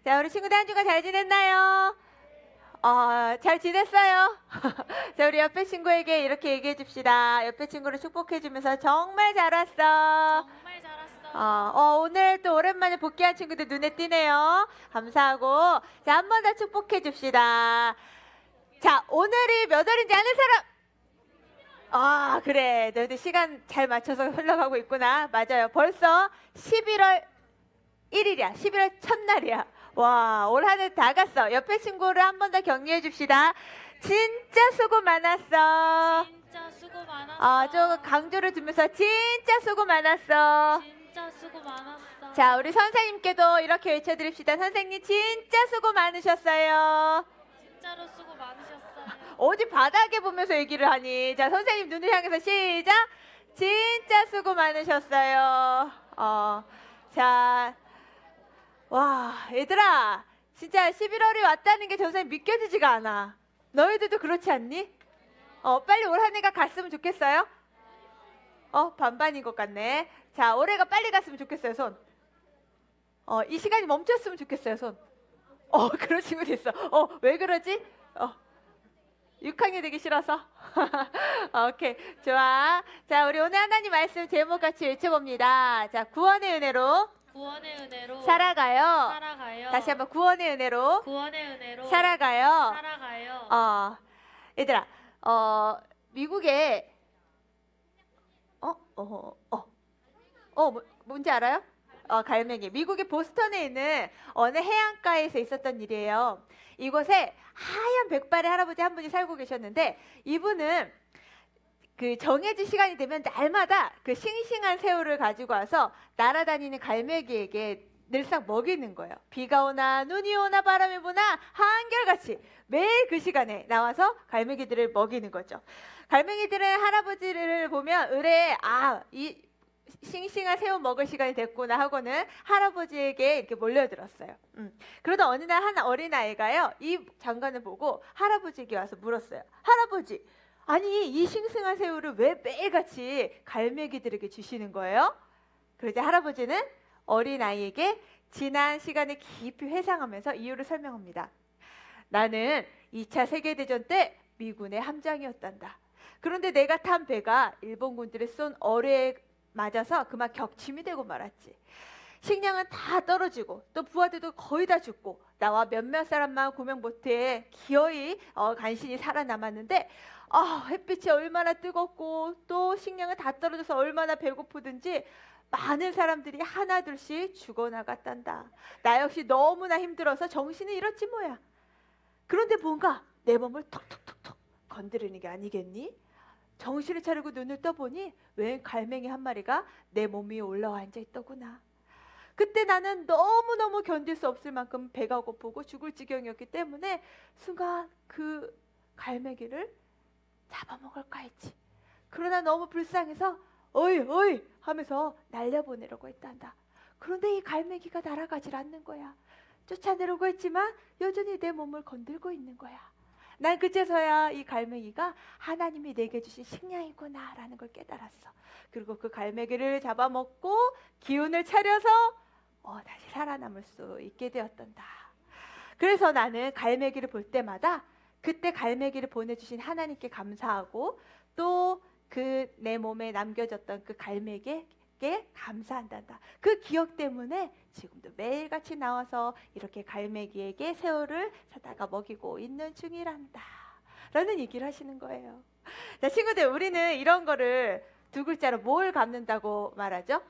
자, 우리 친구들 한 주간 잘 지냈나요? 잘 지냈어요? 자, 우리 옆에 친구에게 이렇게 얘기해 줍시다. 옆에 친구를 축복해 주면서 정말 잘 왔어. 정말 잘 왔어. 오늘 또 오랜만에 복귀한 친구들 눈에 띄네요. 감사하고. 자, 한 번 더 축복해 줍시다. 자, 오늘이 몇 월인지 아는 사람? 그래. 너희들 시간 잘 맞춰서 흘러가고 있구나. 맞아요. 벌써 11월 1일이야. 11월 첫날이야. 와, 올 한 해 다 갔어. 옆에 친구를 한 번 더 격려해 줍시다. 진짜 수고 많았어. 진짜 수고 많았어. 좀 강조를 두면서 진짜 수고 많았어. 진짜 수고 많았어. 자, 우리 선생님께도 이렇게 외쳐드립시다. 선생님 진짜 수고 많으셨어요. 진짜로 수고 많으셨어요. 어디 바닥에 보면서 얘기를 하니. 자, 선생님 눈을 향해서 시작. 진짜 수고 많으셨어요. 자, 와, 얘들아, 진짜 11월이 왔다는 게 전선에 믿겨지지가 않아. 너희들도 그렇지 않니? 빨리 올 한 해가 갔으면 좋겠어요? 반반인 것 같네. 자, 올해가 빨리 갔으면 좋겠어요, 손. 이 시간이 멈췄으면 좋겠어요, 손. 그런 친구도 있어. 왜 그러지? 6학년 되기 싫어서? 오케이, 좋아. 자, 우리 오늘 하나님 말씀 제목 같이 외쳐봅니다. 자, 구원의 은혜로 구원의 은혜로 살아가요. 살아가요. 다시 한번 구원의 은혜로 구원의 은혜로 살아가요. 살아가요. 얘들아, 미국에 뭔지 알아요? 갈매기. 미국의 보스턴에 있는 어느 해안가에서 있었던 일이에요. 이곳에 하얀 백발의 할아버지 한 분이 살고 계셨는데, 이분은 그 정해진 시간이 되면 날마다 그 싱싱한 새우를 가지고 와서 날아다니는 갈매기에게 늘상 먹이는 거예요. 비가 오나 눈이 오나 바람이 부나 한결같이 매일 그 시간에 나와서 갈매기들을 먹이는 거죠. 갈매기들은 할아버지를 보면 의뢰에 이 싱싱한 새우 먹을 시간이 됐구나 하고는 할아버지에게 이렇게 몰려들었어요. 그러다 어느 날 한 어린아이가요, 이 장관을 보고 할아버지에게 와서 물었어요. 할아버지, 아니 이 싱싱한 새우를 왜 매일같이 갈매기들에게 주시는 거예요? 그러자 할아버지는 어린아이에게 지난 시간을 깊이 회상하면서 이유를 설명합니다. 나는 2차 세계대전 때 미군의 함장이었단다. 그런데 내가 탄 배가 일본군들이 쏜 어뢰에 맞아서 그만 격침이 되고 말았지. 식량은 다 떨어지고 또 부하들도 거의 다 죽고 나와 몇몇 사람만 구명보트에 기어이 간신히 살아남았는데 햇빛이 얼마나 뜨겁고 또 식량은 다 떨어져서 얼마나 배고프든지 많은 사람들이 하나둘씩 죽어나갔단다. 나 역시 너무나 힘들어서 정신을 잃었지 뭐야. 그런데 뭔가 내 몸을 톡톡톡톡 건드리는 게 아니겠니? 정신을 차리고 눈을 떠보니 웬 갈매기 한 마리가 내 몸 위에 올라와 앉아 있더구나. 그때 나는 너무너무 견딜 수 없을 만큼 배가 고프고 죽을 지경이었기 때문에 순간 그 갈매기를 잡아먹을까 했지. 그러나 너무 불쌍해서 어이 어이 하면서 날려보내려고 했단다. 그런데 이 갈매기가 날아가질 않는 거야. 쫓아내려고 했지만 여전히 내 몸을 건들고 있는 거야. 난 그제서야 이 갈매기가 하나님이 내게 주신 식량이구나 라는 걸 깨달았어. 그리고 그 갈매기를 잡아먹고 기운을 차려서 다시 살아남을 수 있게 되었단다. 그래서 나는 갈매기를 볼 때마다 그때 갈매기를 보내주신 하나님께 감사하고 또 그 내 몸에 남겨졌던 그 갈매기에게 감사한단다. 그 기억 때문에 지금도 매일같이 나와서 이렇게 갈매기에게 새우를 사다가 먹이고 있는 중이란다 라는 얘기를 하시는 거예요. 자, 친구들, 우리는 이런 거를 두 글자로 뭘 갚는다고 말하죠?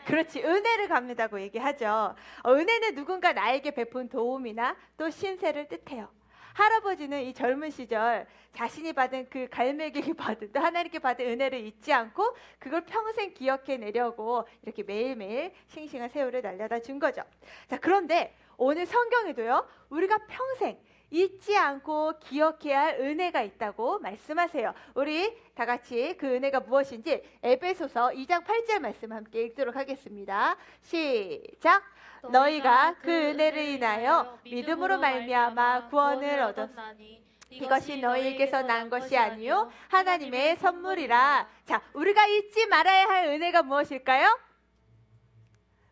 그렇지, 은혜를 갚는다고 얘기하죠. 은혜는 누군가 나에게 베푼 도움이나 또 신세를 뜻해요. 할아버지는 이 젊은 시절 자신이 받은 그 갈매기에게 받은 또 하나님께 받은 은혜를 잊지 않고 그걸 평생 기억해내려고 이렇게 매일매일 싱싱한 새우를 날려다 준 거죠. 자, 그런데 오늘 성경에도요, 우리가 평생 잊지 않고 기억해야 할 은혜가 있다고 말씀하세요. 우리 다 같이 그 은혜가 무엇인지 에베소서 2장 8절 말씀 함께 읽도록 하겠습니다. 시작! 너희가 그 은혜를 인하여 믿음으로 말미암아 구원을 얻었나니 이것이 너희에게서 난 것이 아니요 하나님의 선물이라. 자, 우리가 잊지 말아야 할 은혜가 무엇일까요?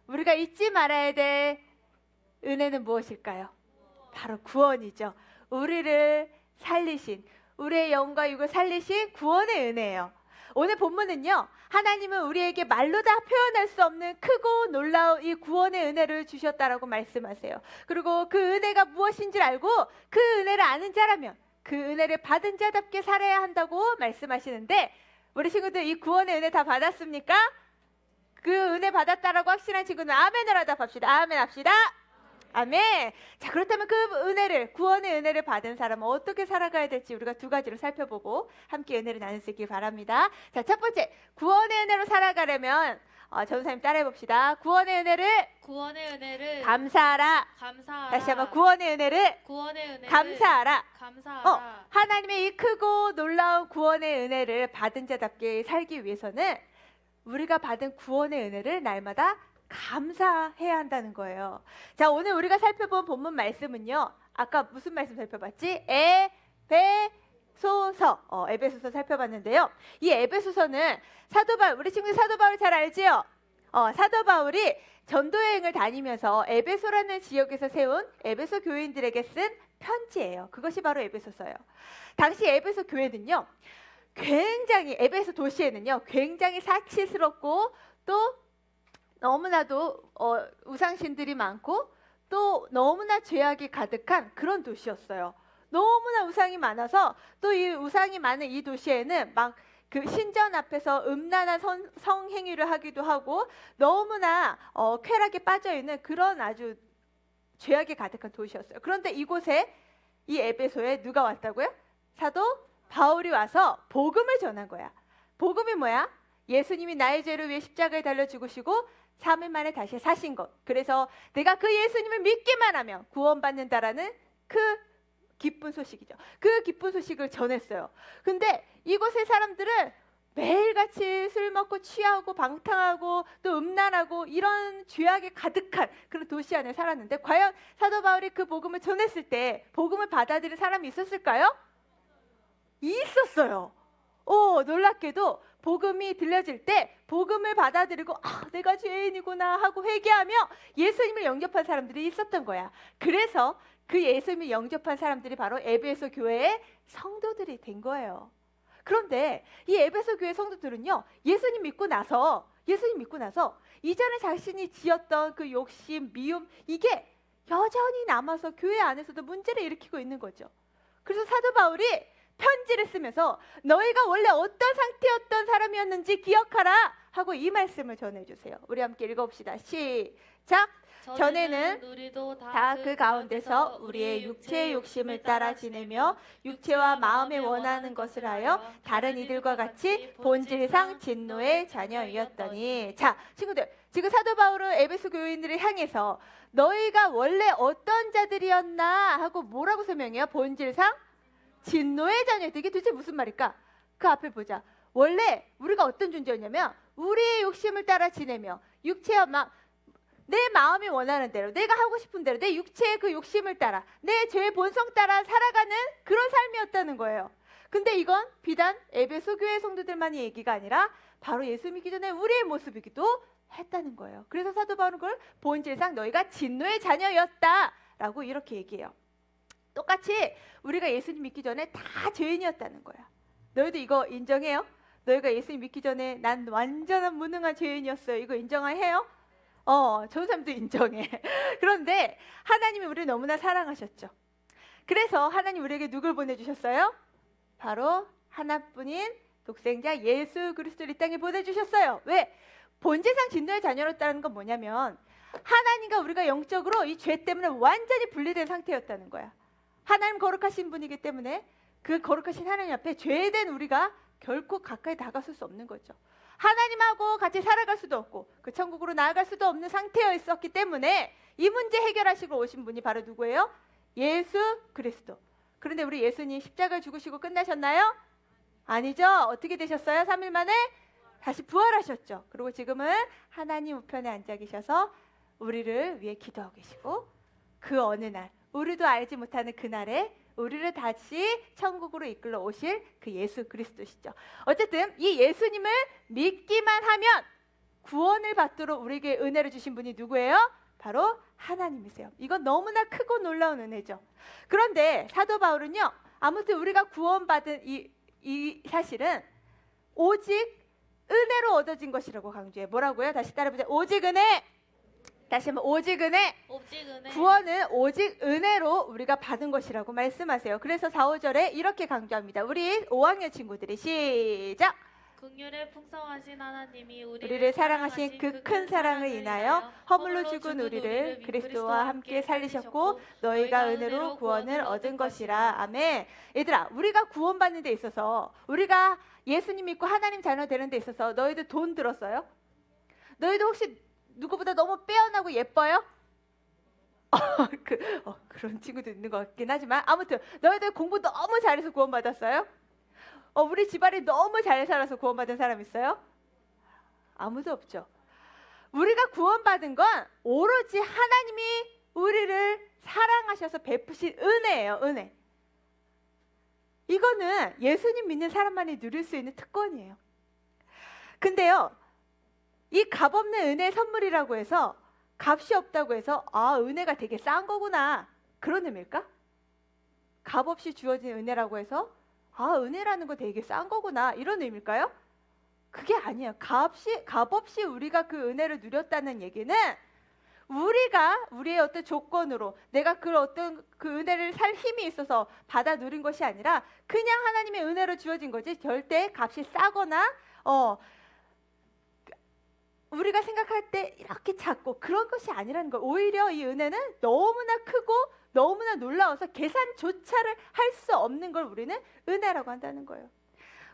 우리가 잊지 말아야 될 은혜는 무엇일까요? 바로 구원이죠. 우리를 살리신, 우리의 영과 육을 살리신 구원의 은혜예요. 오늘 본문은요, 하나님은 우리에게 말로 다 표현할 수 없는 크고 놀라운 이 구원의 은혜를 주셨다라고 말씀하세요. 그리고 그 은혜가 무엇인지 알고 그 은혜를 아는 자라면 그 은혜를 받은 자답게 살아야 한다고 말씀하시는데, 우리 친구들 이 구원의 은혜 다 받았습니까? 그 은혜 받았다라고 확신한 친구는 아멘을 하다 봅시다. 아멘 합시다. 아멘. 자, 그렇다면 그 은혜를, 구원의 은혜를 받은 사람은 어떻게 살아가야 될지 우리가 두 가지로 살펴보고 함께 은혜를 나눌 수 있길 바랍니다. 자, 첫 번째, 구원의 은혜로 살아가려면 전사님 따라해 봅시다. 구원의 은혜를 감사하라. 다시 한번 구원의 은혜를 감사하라. 하나님의 이 크고 놀라운 구원의 은혜를 받은 자답게 살기 위해서는 우리가 받은 구원의 은혜를 날마다 감사해야 한다는 거예요. 자, 오늘 우리가 살펴본 본문 말씀은요, 아까 무슨 말씀 살펴봤지? 에베소서 살펴봤는데요. 이 에베소서는 사도 바울, 우리 친구들 사도 바울 잘 알지요? 사도 바울이 전도 여행을 다니면서 에베소라는 지역에서 세운 에베소 교인들에게 쓴 편지예요. 그것이 바로 에베소서예요. 당시 에베소 교회는요, 굉장히, 에베소 도시에는요, 굉장히 사치스럽고 또 너무나도 우상신들이 많고 또 너무나 죄악이 가득한 그런 도시였어요. 너무나 우상이 많아서 또 이 우상이 많은 이 도시에는 막 그 신전 앞에서 음란한 성행위를 하기도 하고 너무나 쾌락에 빠져있는 그런 아주 죄악이 가득한 도시였어요. 그런데 이곳에, 이 에베소에 누가 왔다고요? 사도 바울이 와서 복음을 전한 거야. 복음이 뭐야? 예수님이 나의 죄를 위해 십자가에 달려 죽으시고 3일 만에 다시 사신 것. 그래서 내가 그 예수님을 믿기만 하면 구원받는다라는 그 기쁜 소식이죠. 그 기쁜 소식을 전했어요. 근데 이곳의 사람들은 매일같이 술 먹고 취하고 방탕하고 또 음란하고 이런 죄악에 가득한 그런 도시 안에 살았는데, 과연 사도 바울이 그 복음을 전했을 때 복음을 받아들인 사람이 있었을까요? 있었어요. 놀랍게도 복음이 들려질 때 복음을 받아들이고 내가 죄인이구나 하고 회개하며 예수님을 영접한 사람들이 있었던 거야. 그래서 그 예수님을 영접한 사람들이 바로 에베소 교회의 성도들이 된 거예요. 그런데 이 에베소 교회 성도들은요, 예수님 믿고 나서 이전에 자신이 지었던 그 욕심, 미움, 이게 여전히 남아서 교회 안에서도 문제를 일으키고 있는 거죠. 그래서 사도 바울이 편지를 쓰면서 너희가 원래 어떤 상태였던 사람이었는지 기억하라 하고 이 말씀을 전해주세요. 우리 함께 읽어봅시다. 시작. 전에는 우리도 다 그 가운데서 우리의 육체의 욕심을 따라 지내며 육체와 마음에 원하는 것을 하여 다른 이들과 같이 본질상 진노의 자녀이었더니. 자, 친구들, 지금 사도 바울은 에베소 교인들을 향해서 너희가 원래 어떤 자들이었나 하고 뭐라고 설명해요? 본질상 진노의 자녀들. 이게 도대체 무슨 말일까? 그 앞을 보자. 원래 우리가 어떤 존재였냐면 우리의 욕심을 따라 지내며 육체와 내 마음이 원하는 대로, 내가 하고 싶은 대로, 내 육체의 그 욕심을 따라, 내 죄의 본성 따라 살아가는 그런 삶이었다는 거예요. 근데 이건 비단 에베소 교회 성도들만의 얘기가 아니라 바로 예수 믿기 전에 우리의 모습이기도 했다는 거예요. 그래서 사도 바울은 그걸 본질상 너희가 진노의 자녀였다라고 이렇게 얘기해요. 똑같이 우리가 예수님 믿기 전에 다 죄인이었다는 거야. 너희도 이거 인정해요? 너희가 예수님 믿기 전에 난 완전한 무능한 죄인이었어요. 이거 인정해요? 전사님도 인정해. 그런데 하나님이 우리를 너무나 사랑하셨죠. 그래서 하나님 우리에게 누굴 보내주셨어요? 바로 하나뿐인 독생자 예수 그리스도를 이 땅에 보내주셨어요. 왜? 본질상 진노의 자녀였다는 건 뭐냐면 하나님과 우리가 영적으로 이 죄 때문에 완전히 분리된 상태였다는 거야. 하나님 거룩하신 분이기 때문에 그 거룩하신 하나님 앞에 죄된 우리가 결코 가까이 다가설 수 없는 거죠. 하나님하고 같이 살아갈 수도 없고 그 천국으로 나아갈 수도 없는 상태에 있었기 때문에 이 문제 해결하시고 오신 분이 바로 누구예요? 예수 그리스도. 그런데 우리 예수님 십자가를 죽으시고 끝나셨나요? 아니죠. 어떻게 되셨어요? 3일 만에 다시 부활하셨죠. 그리고 지금은 하나님 우편에 앉아 계셔서 우리를 위해 기도하고 계시고, 그 어느 날 우리도 알지 못하는 그날에 우리를 다시 천국으로 이끌어 오실 그 예수 그리스도시죠. 어쨌든 이 예수님을 믿기만 하면 구원을 받도록 우리에게 은혜를 주신 분이 누구예요? 바로 하나님이세요. 이건 너무나 크고 놀라운 은혜죠. 그런데 사도 바울은요, 아무튼 우리가 구원받은 이 사실은 오직 은혜로 얻어진 것이라고 강조해. 뭐라고요? 다시 따라해보자. 오직 은혜. 다시 한번 오직 은혜. 오직 은혜. 구원은 오직 은혜로 우리가 받은 것이라고 말씀하세요. 그래서 4, 5절에 이렇게 강조합니다. 우리 5학년 친구들이 시작. 긍휼에 풍성하신 하나님이 우리를 사랑하신 그 큰 사랑을 인하여 허물로 죽은 우리를 그리스도와 함께 살리셨고 너희가 은혜로 구원을 얻은 것이라. 아멘. 얘들아, 우리가 구원받는 데 있어서, 우리가 예수님 믿고 하나님 자녀 되는 데 있어서 너희들 돈 들었어요? 너희들 혹시 누구보다 너무 빼어나고 예뻐요? 그런 친구도 있는 것 같긴 하지만, 아무튼 너희들 공부 너무 잘해서 구원받았어요? 우리 집안이 너무 잘 살아서 구원받은 사람 있어요? 아무도 없죠. 우리가 구원받은 건 오로지 하나님이 우리를 사랑하셔서 베푸신 은혜예요. 은혜. 이거는 예수님 믿는 사람만이 누릴 수 있는 특권이에요. 근데요, 이 값없는 은혜의 선물이라고 해서, 값이 없다고 해서 은혜가 되게 싼 거구나, 그런 의미일까? 값없이 주어진 은혜라고 해서 은혜라는 거 되게 싼 거구나, 이런 의미일까요? 그게 아니에요. 값없이 우리가 그 은혜를 누렸다는 얘기는, 우리가 우리의 어떤 조건으로 내가 그 어떤 그 은혜를 살 힘이 있어서 받아 누린 것이 아니라 그냥 하나님의 은혜로 주어진 거지, 절대 값이 싸거나 우리가 생각할 때 이렇게 작고 그런 것이 아니라는 거. 오히려 이 은혜는 너무나 크고 너무나 놀라워서 계산조차를 할 수 없는 걸 우리는 은혜라고 한다는 거예요.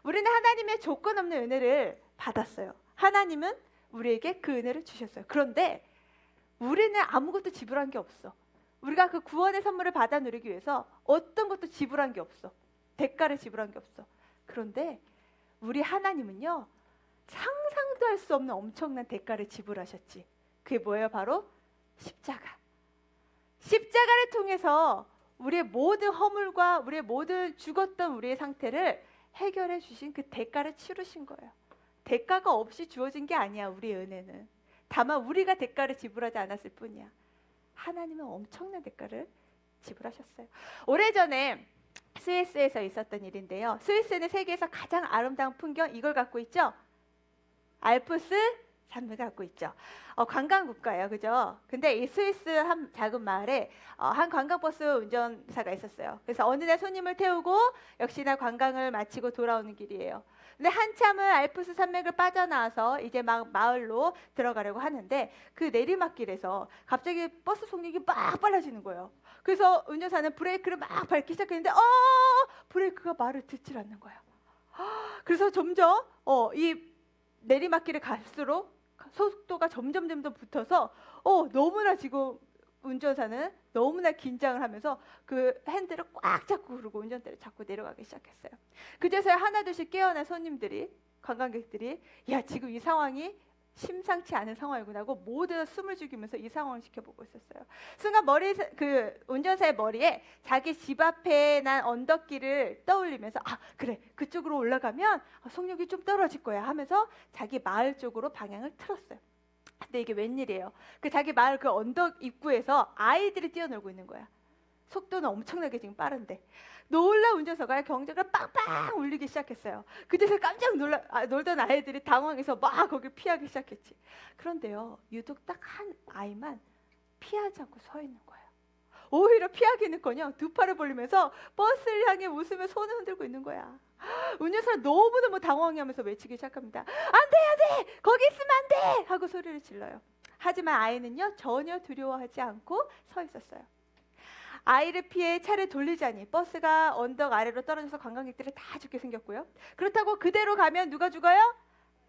우리는 하나님의 조건 없는 은혜를 받았어요. 하나님은 우리에게 그 은혜를 주셨어요. 그런데 우리는 아무것도 지불한 게 없어. 우리가 그 구원의 선물을 받아 누리기 위해서 어떤 것도 지불한 게 없어. 대가를 지불한 게 없어. 그런데 우리 하나님은요, 상상도 할 수 없는 엄청난 대가를 지불하셨지. 그게 뭐예요? 바로 십자가. 십자가를 통해서 우리의 모든 허물과 우리의 모든 죽었던 우리의 상태를 해결해 주신 그 대가를 치르신 거예요. 대가가 없이 주어진 게 아니야, 우리의 은혜는. 다만 우리가 대가를 지불하지 않았을 뿐이야. 하나님은 엄청난 대가를 지불하셨어요. 오래전에 스위스에서 있었던 일인데요. 스위스는 세계에서 가장 아름다운 풍경, 이걸 갖고 있죠. 알프스 산맥을 갖고 있죠. 관광 국가예요, 그죠? 근데 이 스위스 한 작은 마을에 한 관광버스 운전사가 있었어요. 그래서 어느 날 손님을 태우고 역시나 관광을 마치고 돌아오는 길이에요. 근데 한참을 알프스 산맥을 빠져나와서 이제 막 마을로 들어가려고 하는데, 그 내리막길에서 갑자기 버스 속력이 막 빨라지는 거예요. 그래서 운전사는 브레이크를 막 밟기 시작했는데 브레이크가 말을 듣질 않는 거예요. 그래서 점점 이 내리막길을 갈수록 속도가 점점 붙어서 너무나 지금 운전사는 너무나 긴장을 하면서 그 핸들을 꽉 잡고, 그러고 운전대를 잡고 내려가기 시작했어요. 그제서야 하나둘씩 깨어난 손님들이, 관광객들이, 야, 지금 이 상황이 심상치 않은 상황이구나 하고 모두 숨을 죽이면서 이 상황을 지켜보고 있었어요. 순간 그 운전사의 머리에 자기 집 앞에 난 언덕길을 떠올리면서 그래, 그쪽으로 올라가면 속력이 좀 떨어질 거야 하면서 자기 마을 쪽으로 방향을 틀었어요. 근데 이게 웬일이에요? 그 자기 마을 그 언덕 입구에서 아이들이 뛰어놀고 있는 거야. 속도는 엄청나게 지금 빠른데 놀라 운전사가 경적을 빵빵 울리기 시작했어요. 그때서 깜짝 놀던 아이들이 당황해서 막 거길 피하기 시작했지. 그런데요, 유독 딱 한 아이만 피하지 않고 서 있는 거예요. 오히려 피하기는커녕 두 팔을 벌리면서 버스를 향해 웃으며 손을 흔들고 있는 거야. 운전사는 너무너무 당황해하면서 외치기 시작합니다. 안 돼! 거기 있으면 안 돼! 하고 소리를 질러요. 하지만 아이는요, 전혀 두려워하지 않고 서 있었어요. 아이를 피해 차를 돌리자니 버스가 언덕 아래로 떨어져서 관광객들이 다 죽게 생겼고요. 그렇다고 그대로 가면 누가 죽어요?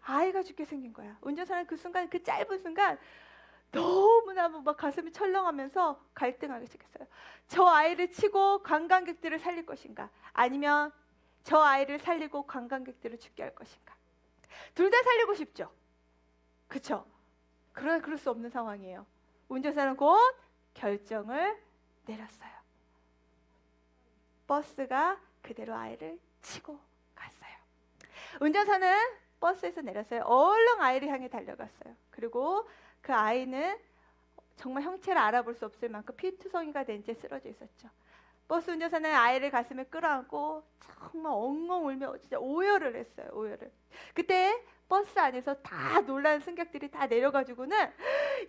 아이가 죽게 생긴 거야. 운전사는 그 순간, 그 짧은 순간 너무나도 막 가슴이 철렁하면서 갈등하기 시작했어요. 저 아이를 치고 관광객들을 살릴 것인가, 아니면 저 아이를 살리고 관광객들을 죽게 할 것인가. 둘 다 살리고 싶죠. 그렇죠? 그러나 그럴 수 없는 상황이에요. 운전사는 곧 결정을 내렸어요. 버스가 그대로 아이를 치고 갔어요. 운전사는 버스에서 내렸어요. 얼른 아이를 향해 달려갔어요. 그리고 그 아이는 정말 형체를 알아볼 수 없을 만큼 피투성이가 된 채 쓰러져 있었죠. 버스 운전사는 아이를 가슴에 끌어안고 정말 엉엉 울며 진짜 오열을 했어요. 오열을. 그때 버스 안에서 다 놀란 승객들이 다 내려가지고는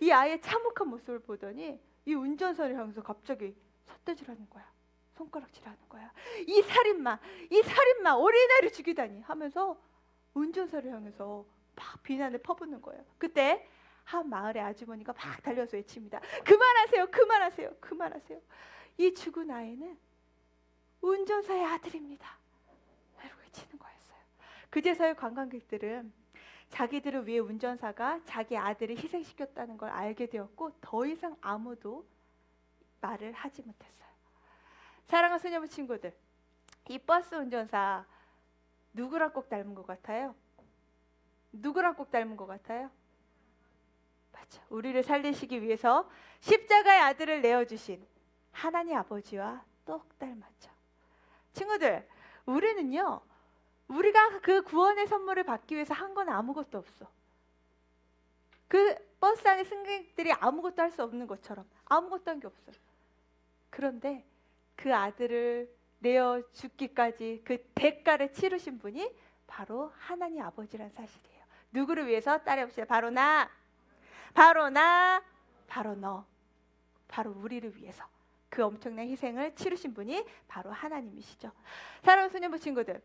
이 아이의 참혹한 모습을 보더니 이 운전사를 향해서 갑자기 삿대질하는 거야. 손가락질하는 거야. 이 살인마, 어린아이를 죽이다니 하면서 운전사를 향해서 막 비난을 퍼붓는 거예요. 그때 한 마을의 아주머니가 막 달려서 외칩니다. 그만하세요, 그만하세요, 그만하세요. 이 죽은 아이는 운전사의 아들입니다. 이렇게 외치는 거였어요. 그제서야 관광객들은 자기들을 위해 운전사가 자기 아들을 희생시켰다는 걸 알게 되었고 더 이상 아무도 말을 하지 못했어요. 사랑하는 소녀부 친구들, 이 버스 운전사 누구랑 꼭 닮은 것 같아요? 누구랑 꼭 닮은 것 같아요? 맞죠. 우리를 살리시기 위해서 십자가의 아들을 내어주신 하나님 아버지와 똑 닮았죠. 친구들, 우리는요, 우리가 그 구원의 선물을 받기 위해서 한 건 아무것도 없어. 그 버스 안에 승객들이 아무것도 할 수 없는 것처럼 아무것도 한 게 없어요. 그런데 그 아들을 내어 죽기까지 그 대가를 치르신 분이 바로 하나님 아버지란 사실이에요. 누구를 위해서? 따라해봅시다. 바로 나, 바로 나, 바로 너, 바로 우리를 위해서 그 엄청난 희생을 치르신 분이 바로 하나님이시죠. 사랑하는 소년부 친구들,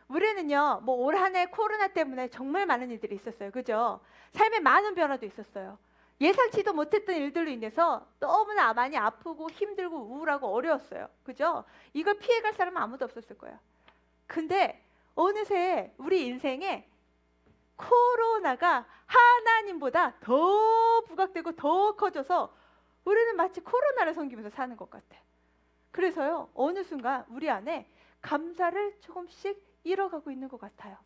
우리는요, 뭐 올 한 해 코로나 때문에 정말 많은 일들이 있었어요. 그죠? 삶에 많은 변화도 있었어요. 예상치도 못했던 일들로 인해서 너무나 많이 아프고 힘들고 우울하고 어려웠어요. 그죠? 이걸 피해갈 사람은 아무도 없었을 거예요. 근데 어느새 우리 인생에 코로나가 하나님보다 더 부각되고 더 커져서 우리는 마치 코로나를 섬기면서 사는 것 같아. 그래서요, 어느 순간 우리 안에 감사를 조금씩 잃어가고 있는 것 같아요.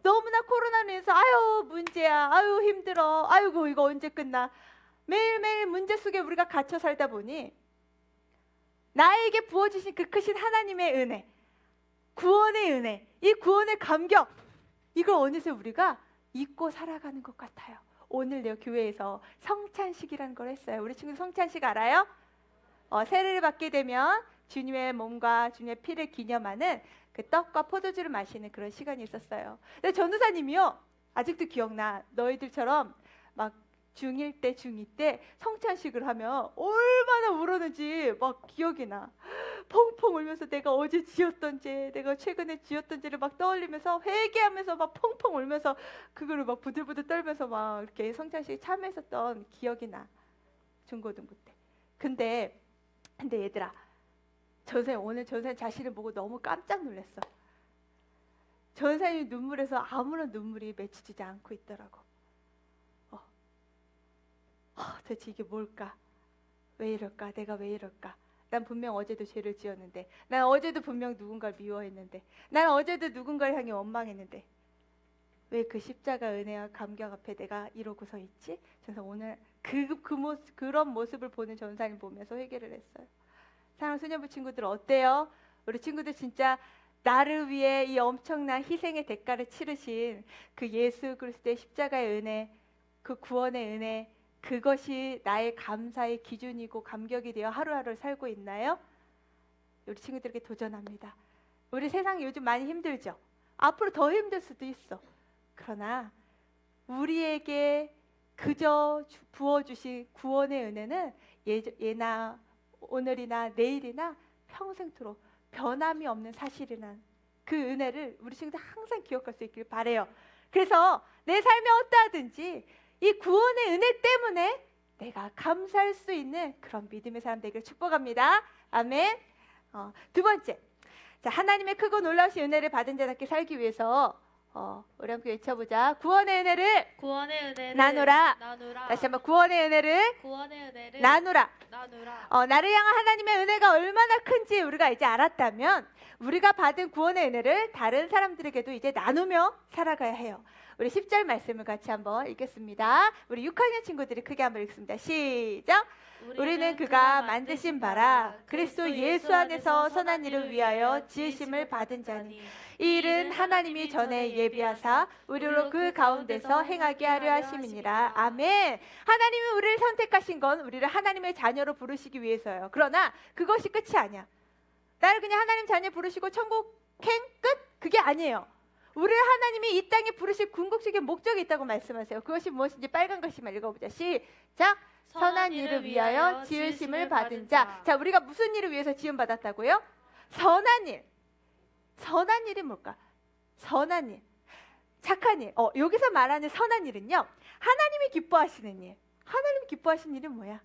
너무나 코로나로 인해서 아유 문제야, 아유 힘들어, 아이고 이거 언제 끝나, 매일매일 문제 속에 우리가 갇혀 살다 보니 나에게 부어주신 그 크신 하나님의 은혜, 구원의 은혜, 이 구원의 감격, 이걸 어느새 우리가 잊고 살아가는 것 같아요. 오늘 내 교회에서 성찬식이라는 걸 했어요. 우리 친구 성찬식 알아요? 세례를 받게 되면 주님의 몸과 주님의 피를 기념하는 그 떡과 포도주를 마시는 그런 시간이 있었어요. 근데 전도사님이요, 아직도 기억나. 너희들처럼 막 중1 때, 중2 때 성찬식을 하면 얼마나 울었는지 막 기억이 나. 펑펑 울면서 내가 어제 지었던 죄, 내가 최근에 지었던 죄를 막 떠올리면서 회개하면서 막 펑펑 울면서 그거를 막 부들부들 떨면서 막 이렇게 성찬식에 참여했었던 기억이 나. 중고등부 때. 근데 얘들아, 오늘 전사님 자신을 보고 너무 깜짝 놀랐어. 전사님이 눈물에서 아무런 눈물이 맺히지 않고 있더라고. 도대체 이게 뭘까? 왜 이럴까? 내가 왜 이럴까? 난 분명 어제도 죄를 지었는데, 난 어제도 분명 누군가를 미워했는데, 난 어제도 누군가를 향해 원망했는데, 왜 그 십자가 은혜와 감격 앞에 내가 이러고 서 있지? 그래서 오늘 그런 모습을 보는 전사님 보면서 회개를 했어요. 사랑하는 소년부 친구들 어때요? 우리 친구들 진짜 나를 위해 이 엄청난 희생의 대가를 치르신 그 예수 그리스도의 십자가의 은혜, 그 구원의 은혜, 그것이 나의 감사의 기준이고 감격이 되어 하루하루를 살고 있나요? 우리 친구들에게 도전합니다. 우리 세상이 요즘 많이 힘들죠? 앞으로 더 힘들 수도 있어. 그러나 우리에게 그저 부어주신 구원의 은혜는 예나 오늘이나 내일이나 평생토록 변함이 없는 사실이란 그 은혜를 우리 친구들 항상 기억할 수 있길 바라요. 그래서 내 삶에 어떠하든지 이 구원의 은혜 때문에 내가 감사할 수 있는 그런 믿음의 사람 되기를 축복합니다. 아멘. 두 번째, 자, 하나님의 크고 놀라우신 은혜를 받은 자답게 살기 위해서 우리 함께 외쳐보자. 구원의 은혜를 나누라. 다시 한번 구원의 은혜를 나누라. 나를 향한 하나님의 은혜가 얼마나 큰지 우리가 이제 알았다면 우리가 받은 구원의 은혜를 다른 사람들에게도 이제 나누며 살아가야 해요. 우리 10절 말씀을 같이 한번 읽겠습니다. 우리 6학년 친구들이 크게 한번 읽습니다. 시작. 우리는 그가 만드신 바라 그리스도 예수 안에서 선한 일을 위하여 지으심을 받은 자니 이 일은 하나님이 전에 예비하사 우리로 그 가운데서 행하게 하려 하심이니라. 아멘. 하나님이 우리를 선택하신 건 우리를 하나님의 자녀로 부르시기 위해서요. 그러나 그것이 끝이 아니야. 나를 그냥 하나님 자녀 부르시고 천국행 끝? 그게 아니에요. 우리를 하나님이 이 땅에 부르실 궁극적인 목적이 있다고 말씀하세요. 그것이 무엇인지 빨간 글씨만 읽어보자. 시작. 선한 일을 위하여 지으심을 받은 자. 자, 우리가 무슨 일을 위해서 지음 받았다고요? 선한 일. 선한 일이 뭘까? 선한 일. 착한 일. 여기서 말하는 선한 일은요. 하나님이 기뻐하시는 일. 하나님이 기뻐하시는 일은 뭐야?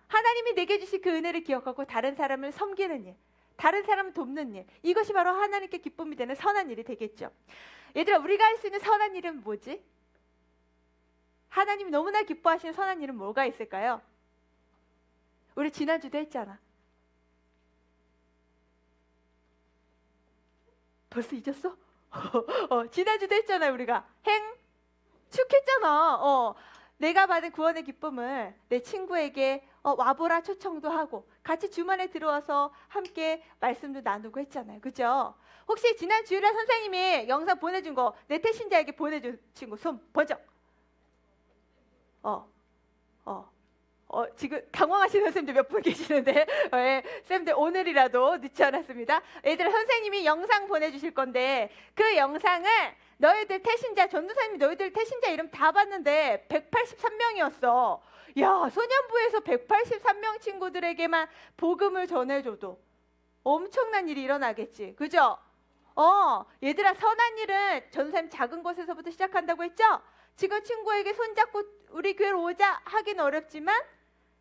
하나님이 내게 주신 그 은혜를 기억하고 다른 사람을 섬기는 일. 다른 사람을 돕는 일. 이것이 바로 하나님께 기쁨이 되는 선한 일이 되겠죠. 얘들아, 우리가 할 수 있는 선한 일은 뭐지? 하나님이 너무나 기뻐하시는 선한 일은 뭐가 있을까요? 우리 지난주도 했잖아. 벌써 잊었어? 지난주도 했잖아요. 우리가 축했잖아. 내가 받은 구원의 기쁨을 내 친구에게 와보라 초청도 하고 같이 주말에 들어와서 함께 말씀도 나누고 했잖아요. 그죠? 혹시 지난 주일에 선생님이 영상 보내준 거 내 태신자에게 보내준 친구 손 번쩍. 지금 당황하시는 선생님들 몇 분 계시는데 쌤들 오늘이라도 늦지 않았습니다. 얘들아, 선생님이 영상 보내주실 건데 그 영상을 너희들 태신자, 전도사님이 너희들 태신자 이름 다 봤는데 183명이었어. 야, 소년부에서 183명 친구들에게만 복음을 전해줘도 엄청난 일이 일어나겠지. 그죠? 얘들아, 선한 일은 전도사님 작은 곳에서부터 시작한다고 했죠? 지금 친구에게 손잡고 우리 교회로 오자 하긴 어렵지만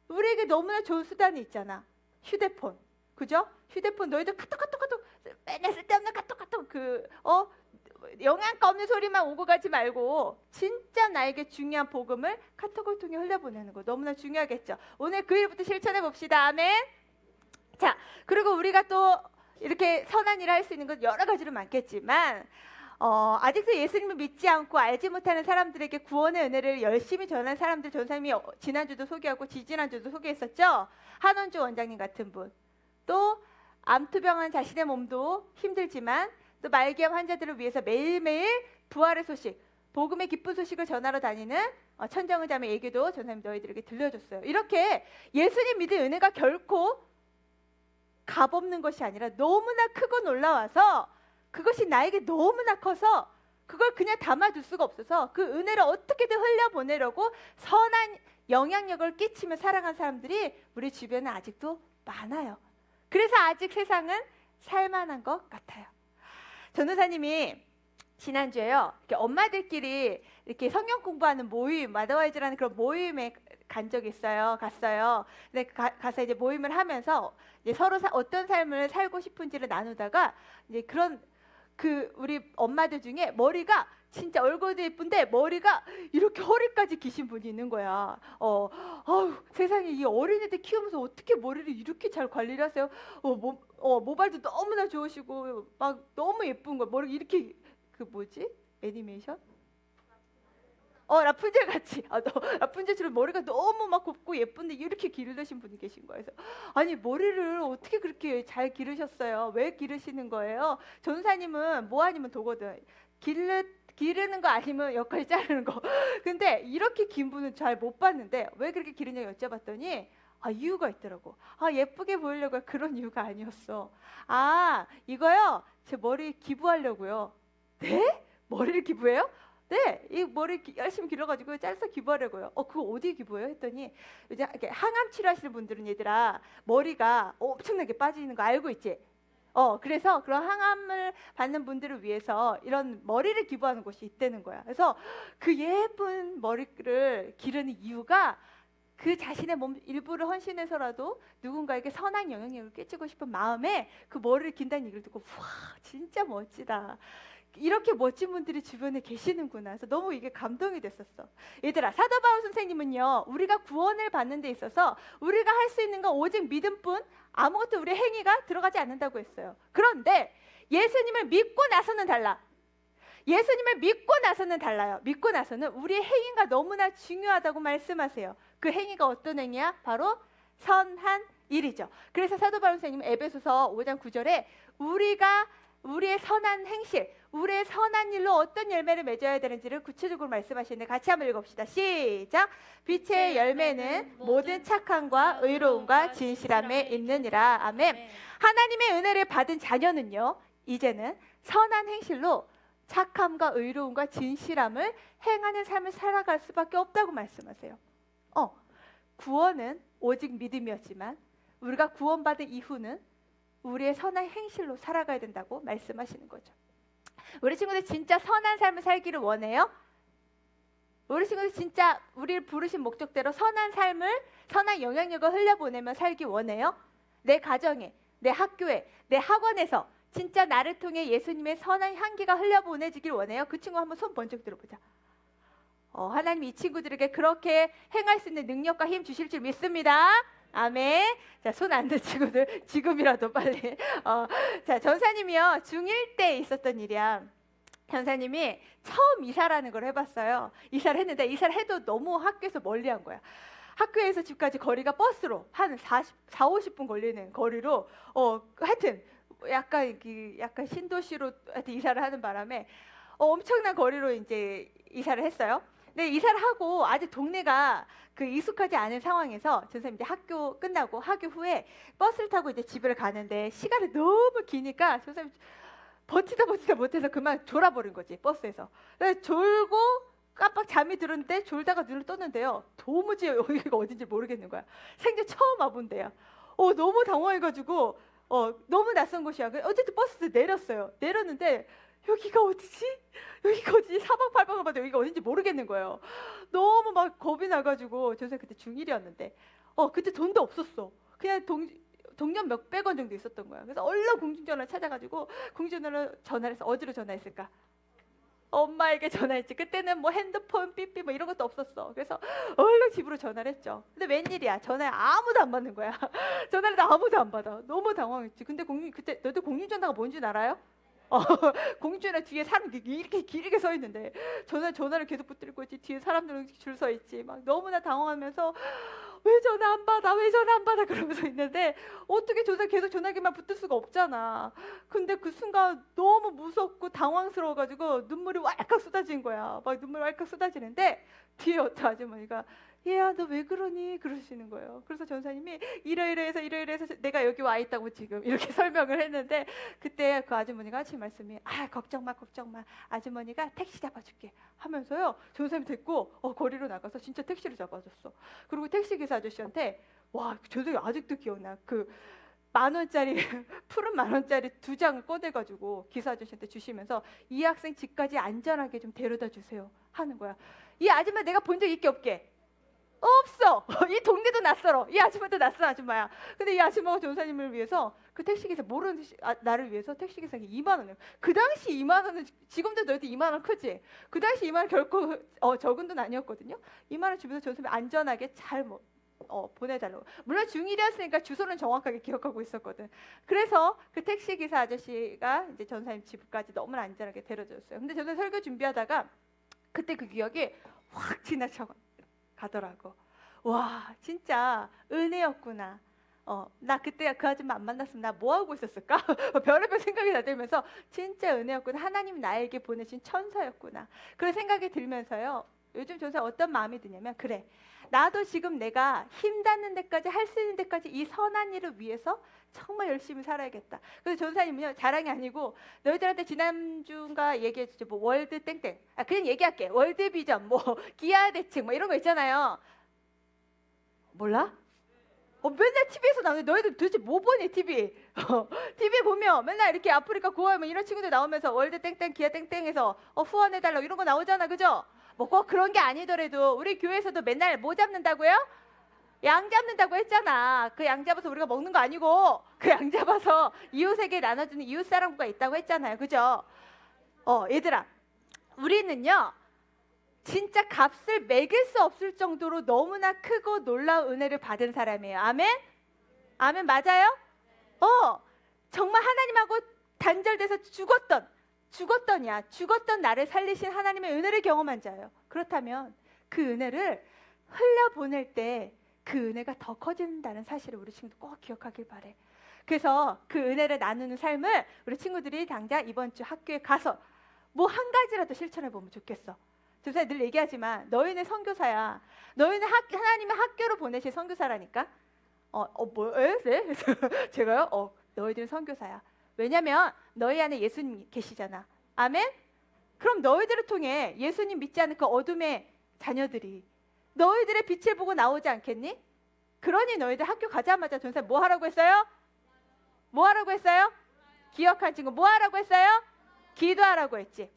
우리에게 너무나 좋은 수단이 있잖아. 휴대폰. 그죠? 휴대폰 너희들 카톡 맨날 쓸데없는 카톡 영양가 없는 소리만 오고 가지 말고 진짜 나에게 중요한 복음을 카톡을 통해 흘려보내는 거 너무나 중요하겠죠. 오늘 그 일부터 실천해 봅시다. 아멘. 자, 그리고 우리가 또 이렇게 선한 일을 할 수 있는 건 여러 가지로 많겠지만 아직도 예수님을 믿지 않고 알지 못하는 사람들에게 구원의 은혜를 열심히 전한 사람들 전사님이 지난주도 소개하고 지지난주도 소개했었죠. 한원주 원장님 같은 분. 또 암투병한 자신의 몸도 힘들지만 또 말기암 환자들을 위해서 매일매일 부활의 소식, 복음의 기쁜 소식을 전하러 다니는 천정은 자매 얘기도 전사님 너희들에게 들려줬어요. 이렇게 예수님 믿을 은혜가 결코 값없는 것이 아니라 너무나 크고 놀라워서 그것이 나에게 너무나 커서 그걸 그냥 담아둘 수가 없어서 그 은혜를 어떻게든 흘려보내려고 선한 영향력을 끼치며 살아간 사람들이 우리 주변에 아직도 많아요. 그래서 아직 세상은 살만한 것 같아요. 전도사님이 지난주에요. 이렇게 엄마들끼리 이렇게 성경 공부하는 모임, 마더와이즈라는 그런 모임에 간 적이 있어요. 갔어요. 근데 가서 이제 모임을 하면서 이제 서로 어떤 삶을 살고 싶은지를 나누다가 이제 그런 우리 엄마들 중에 머리가 진짜 얼굴도 예쁜데 머리가 이렇게 허리까지 기신 분이 있는 거야. 세상에 이 어린애들 키우면서 어떻게 머리를 이렇게 잘 관리를 하세요? 모발도 너무나 좋으시고 막 너무 예쁜 거야. 머리 이렇게 뭐지? 애니메이션? 라푼젤 같이. 라푼젤처럼 머리가 너무 막 곱고 예쁜데 이렇게 기르신 분이 계신 거예요. 그래서 아니 머리를 어떻게 그렇게 잘 기르셨어요? 왜 기르시는 거예요? 전사님은 뭐 아니면 도거든. 기르는 거 아니면 여기까지 자르는 거. 근데 이렇게 긴 분은 잘 못 봤는데 왜 그렇게 기르냐고 여쭤봤더니 이유가 있더라고. 예쁘게 보이려고 그런 이유가 아니었어. 이거요. 제 머리 기부하려고요. 네? 머리를 기부해요? 네, 이 머리 열심히 길러가지고 잘라서 기부하려고요. 그거 어디에 기부해요? 했더니 이제 이렇게 항암 치료하시는 분들은 얘들아 머리가 엄청나게 빠지는 거 알고 있지? 그래서 그런 항암을 받는 분들을 위해서 이런 머리를 기부하는 곳이 있다는 거야. 그래서 그 예쁜 머리를 기르는 이유가 그 자신의 몸 일부를 헌신해서라도 누군가에게 선한 영향력을 끼치고 싶은 마음에 그 머리를 긴다는 얘기를 듣고 와 진짜 멋지다. 이렇게 멋진 분들이 주변에 계시는구나. 그래서 너무 이게 감동이 됐었어. 얘들아, 사도 바울 선생님은요, 우리가 구원을 받는 데 있어서 우리가 할 수 있는 건 오직 믿음뿐 아무것도 우리의 행위가 들어가지 않는다고 했어요. 그런데 예수님을 믿고 나서는 달라. 예수님을 믿고 나서는 달라요. 믿고 나서는 우리의 행위가 너무나 중요하다고 말씀하세요. 그 행위가 어떤 행위야? 바로 선한 일이죠. 그래서 사도 바울 선생님은 에베소서 5장 9절에 우리의 선한 행실, 우리의 선한 일로 어떤 열매를 맺어야 되는지를 구체적으로 말씀하시는데 같이 한번 읽읍시다. 시작. 빛의 열매는 모든 착함과 의로움과 진실함에 있느니라. 아멘. 하나님의 은혜를 받은 자녀는요, 이제는 선한 행실로 착함과 의로움과 진실함을 행하는 삶을 살아갈 수밖에 없다고 말씀하세요. 구원은 오직 믿음이었지만 우리가 구원받은 이후는 우리의 선한 행실로 살아가야 된다고 말씀하시는 거죠. 우리 친구들 진짜 선한 삶을 살기를 원해요? 우리 친구들 진짜 우리를 부르신 목적대로 선한 삶을, 선한 영향력을 흘려보내며 살기 원해요? 내 가정에, 내 학교에, 내 학원에서 진짜 나를 통해 예수님의 선한 향기가 흘려보내지길 원해요? 그 친구 한번 손 번쩍 들어보자. 하나님 이 친구들에게 그렇게 행할 수 있는 능력과 힘 주실 줄 믿습니다. 아멘. 자, 손 안 든 친구들 지금이라도 빨리. 자, 전사님이요, 중1 때 있었던 일이야. 전사님이 처음 이사라는 걸 해봤어요. 이사를 했는데 이사를 해도 너무 학교에서 멀리한 거야. 학교에서 집까지 거리가 버스로 한 40-50분 걸리는 거리로 하여튼 약간 신도시로 하여튼 이사를 하는 바람에 엄청난 거리로 이제 이사를 했어요. 근데 이사를 하고 아직 동네가 익숙하지 않은 상황에서 전사님 이제 학교 끝나고 학교 후에 버스를 타고 이제 집을 가는데 시간이 너무 기니까 전사님 버티다 못해서 그만 졸아버린 거지, 버스에서. 그래서 졸고 깜빡 잠이 들었는데 졸다가 눈을 떴는데요, 도무지 여기가 어딘지 모르겠는 거야. 생전 처음 와본데요. 너무 당황해가지고 너무 낯선 곳이야. 어쨌든 버스에서 내렸어요. 내렸는데 여기가 어디지? 사방팔방을 봐도 여기가 어딘지 모르겠는 거예요. 너무 막 겁이 나가지고, 저는 그때 중1이었는데 그때 돈도 없었어. 그냥 동전 몇백 원 정도 있었던 거야. 그래서 얼른 공중전화를 찾아가지고 전화를 해서 어디로 전화했을까? 엄마에게 전화했지. 그때는 뭐 핸드폰 삐삐 뭐 이런 것도 없었어. 그래서 얼른 집으로 전화를 했죠. 근데 웬일이야, 전화에 아무도 안 받는 거야. 전화를 아무도 안 받아. 너무 당황했지. 근데 그때 너도 공중전화가 뭔지 알아요? 공중전화 뒤에 사람이 이렇게 길게 서 있는데 전화를 계속 붙들고 있지. 뒤에 사람들은 줄 서 있지. 막 너무나 당황하면서 왜 전화 안 받아 그러면서 있는데 어떻게 계속 전화기만 붙을 수가 없잖아. 근데 그 순간 너무 무섭고 당황스러워가지고 눈물이 왈칵 쏟아진 거야. 막 눈물이 왈칵 쏟아지는데 뒤에 어떤 아주머니가 얘야 너 왜 그러니? 그러시는 거예요. 그래서 전사님이 이러이러해서 내가 여기 와 있다고 지금 이렇게 설명을 했는데, 그때 그 아주머니가 하신 말씀이 걱정 마 아주머니가 택시 잡아줄게 하면서요, 전사님 됐고 거리로 나가서 진짜 택시를 잡아줬어. 그리고 택시기사 아저씨한테 저도 아직도 기억나. 그 10,000원짜리 푸른 10,000원짜리 2장을 꺼내가지고 기사 아저씨한테 주시면서 이 학생 집까지 안전하게 좀 데려다 주세요 하는 거야. 이 아줌마 내가 본 적 있게 없게? 없어. 이 동네도 낯설어. 이 아줌마도 낯선 아줌마야. 근데 이 아줌마가 전사님을 위해서 그 택시기사 모르는 나를 위해서 택시기사에게 2만 원을. 그 당시 2만 원은 지금도 너희들 2만 원 크지? 그 당시 2만 원 결코 적은 돈 아니었거든요. 2만 원 주면서 전사님 안전하게 잘 보내달라고. 물론 중1이었으니까 주소는 정확하게 기억하고 있었거든. 그래서 그 택시기사 아저씨가 이제 전사님 집까지 너무나 안전하게 데려줬어요. 근데 저는 설교 준비하다가 그때 그 기억이 확 지나쳐 가더라고. 와, 진짜 은혜였구나. 나 그때 그 아줌마 안 만났으면 나 뭐 하고 있었을까? 별의별 생각이 다 들면서 진짜 은혜였구나. 하나님 나에게 보내신 천사였구나. 그런 생각이 들면서요, 요즘 저는 어떤 마음이 드냐면, 그래, 나도 지금 내가 힘 닿는 데까지 할 수 있는 데까지 이 선한 일을 위해서 정말 열심히 살아야겠다. 그래서 전사님은요, 자랑이 아니고 너희들한테 지난주인가 얘기했죠. 뭐 월드 땡땡. 그냥 얘기할게. 월드 비전, 뭐 기아 대책, 뭐 이런 거 있잖아요. 몰라? 맨날 TV에서 나오는데 너희들 도대체 뭐 보니 TV? TV 보면 맨날 이렇게 아프리카 구호하면 뭐 이런 친구들 나오면서 월드 땡땡 기아 땡땡에서 후원해달라고 이런 거 나오잖아, 그죠? 뭐 꼭 그런 게 아니더라도 우리 교회에서도 맨날 뭐 잡는다고요? 양 잡는다고 했잖아. 그 양 잡아서 우리가 먹는 거 아니고 그 양 잡아서 이웃에게 나눠주는 이웃사랑부가 있다고 했잖아요, 그죠? 얘들아, 우리는요 진짜 값을 매길 수 없을 정도로 너무나 크고 놀라운 은혜를 받은 사람이에요. 아멘? 아멘 맞아요? 정말 하나님하고 단절돼서 죽었던, 죽었던 나를 살리신 하나님의 은혜를 경험한 자예요. 그렇다면 그 은혜를 흘려보낼 때 그 은혜가 더 커진다는 사실을 우리 친구들 꼭 기억하길 바래. 그래서 그 은혜를 나누는 삶을 우리 친구들이 당장 이번 주 학교에 가서 뭐 한 가지라도 실천해 보면 좋겠어. 제가 늘 얘기하지만 너희는 선교사야. 너희는 하나님의 학교로 보내실 선교사라니까. 네? 제가요? 너희들은 선교사야. 왜냐면 너희 안에 예수님 계시잖아. 아멘? 그럼 너희들을 통해 예수님 믿지 않는 그 어둠의 자녀들이 너희들의 빛을 보고 나오지 않겠니? 그러니 너희들 학교 가자마자 전사님 뭐 하라고 했어요? 뭐 하라고 했어요? 기억한 친구 뭐 하라고 했어요? 기도하라고 했지.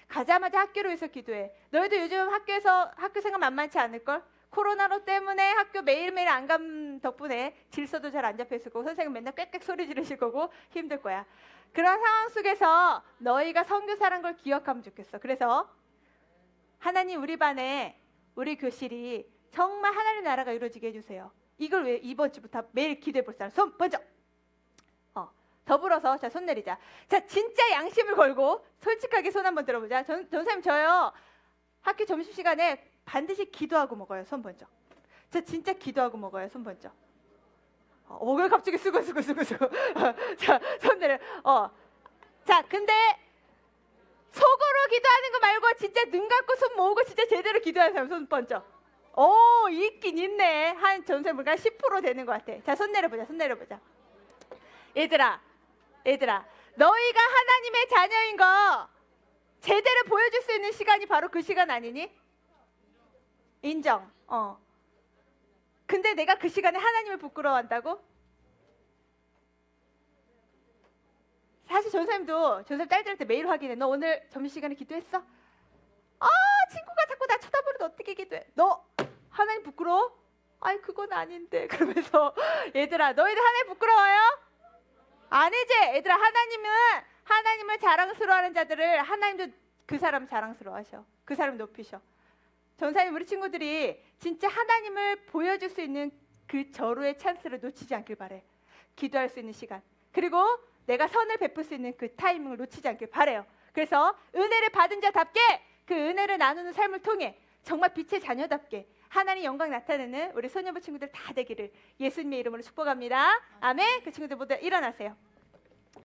가자마자 학교로 해서 기도해. 너희도 요즘 학교에서 학교 생활 만만치 않을걸? 코로나로 때문에 학교 매일매일 안 감 덕분에 질서도 잘 안 잡혀 있을 거고 선생님 맨날 꽥꽥 소리 지르실 거고 힘들 거야. 그런 상황 속에서 너희가 선교사란 걸 기억하면 좋겠어. 그래서 하나님 우리 반에 우리 교실이 정말 하나님 나라가 이루어지게 해주세요. 이걸 왜 이번 주부터 매일 기도해 볼 사람 손 먼저. 더불어서 자 손 내리자. 자 진짜 양심을 걸고 솔직하게 손 한번 들어보자. 전사님 저요 학교 점심시간에 반드시 기도하고 먹어요. 손 번쩍. 자 진짜 기도하고 먹어요. 손 번쩍. 왜 갑자기 쓰고 자 손 내려. 자 근데 속으로 기도하는 거 말고 진짜 눈 감고 손 모으고 진짜 제대로 기도하는 사람 손 번쩍. 있긴 있네. 한 전세물가 10% 되는 것 같아. 자 손 내려보자. 손 내려보자. 얘들아 너희가 하나님의 자녀인 거 제대로 보여줄 수 있는 시간이 바로 그 시간 아니니? 인정. 근데 내가 그 시간에 하나님을 부끄러워한다고? 사실 전사님 딸들한테 매일 확인해. 너 오늘 점심시간에 기도했어? 친구가 자꾸 나 쳐다보는데 어떻게 기도해? 너 하나님 부끄러워? 아이 그건 아닌데. 그러면서 얘들아 너희들 하나님 부끄러워요? 아니지. 얘들아 하나님을 자랑스러워하는 자들을 하나님도 그 사람 자랑스러워하셔. 그 사람 높이셔. 전사님 우리 친구들이 진짜 하나님을 보여줄 수 있는 그 절호의 찬스를 놓치지 않길 바래. 기도할 수 있는 시간 그리고 내가 선을 베풀 수 있는 그 타이밍을 놓치지 않길 바래요. 그래서 은혜를 받은 자답게 그 은혜를 나누는 삶을 통해 정말 빛의 자녀답게 하나님 영광 나타내는 우리 소녀부 친구들 다 되기를 예수님의 이름으로 축복합니다. 아멘. 그 친구들 모두 일어나세요.